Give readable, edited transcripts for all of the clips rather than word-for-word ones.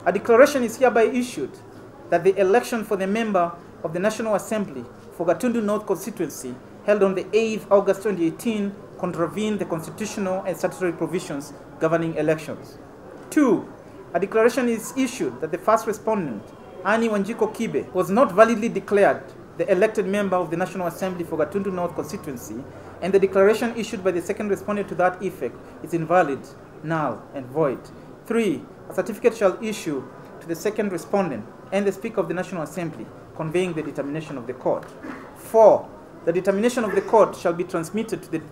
A declaration is hereby issued that the election for the member of the National Assembly for Gatundu North constituency held on the 8th August 2018 contravened the constitutional and statutory provisions governing elections. 2. A declaration is issued that the first respondent, Annie Wanjiko Kibe, was not validly declared the elected member of the National Assembly for Gatundu North constituency, and the declaration issued by the second respondent to that effect is invalid, null, and void. 3. A certificate shall issue to the second respondent and the Speaker of the National Assembly conveying the determination of the court. 4. The determination of the court shall be transmitted to the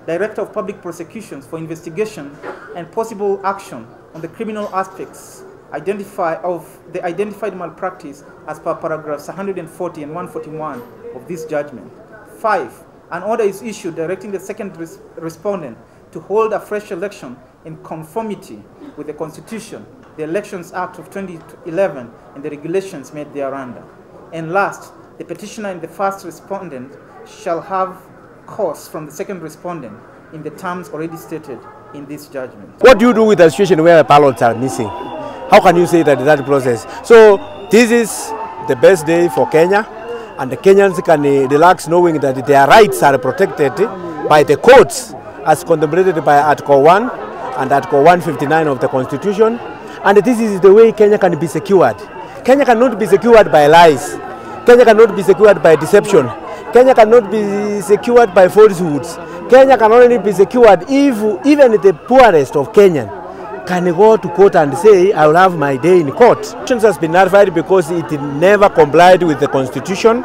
Director of Public Prosecutions for investigation and possible action on the criminal aspects of the identified malpractice as per paragraphs 140 and 141 of this judgment. 5. An order is issued directing the second respondent to hold a fresh election in conformity with the Constitution, the Elections Act of 2011, and the regulations made thereunder. And last, the petitioner and the first respondent shall have course from the second respondent in the terms already stated in this judgment. What do you do with a situation where ballots are missing? How can you say that process? So this is the best day for Kenya, and the Kenyans can relax knowing that their rights are protected by the courts as contemplated by Article 1 and Article 159 of the Constitution. And this is the way Kenya can be secured. Kenya cannot be secured by lies. Kenya cannot be secured by deception. Kenya cannot be secured by falsehoods. Kenya can only be secured if even the poorest of Kenyan can go to court and say, I will have my day in court. Elections has been nullified because it never complied with the Constitution,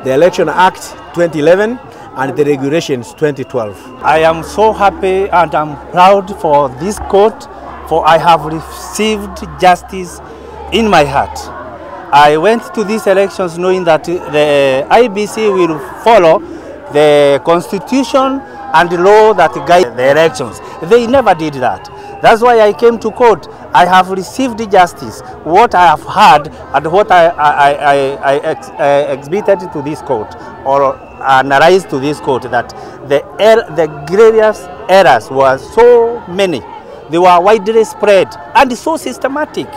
the Election Act 2011, and the regulations 2012. I am so happy and I'm proud for this court, for I have received justice in my heart. I went to these elections knowing that the IEBC will follow the Constitution and the law that guide the elections. They never did that. That's why I came to court. I have received justice, what I have heard and what I exhibited to this court or analyzed to this court, that the grievous errors were so many. They were widely spread and so systematic.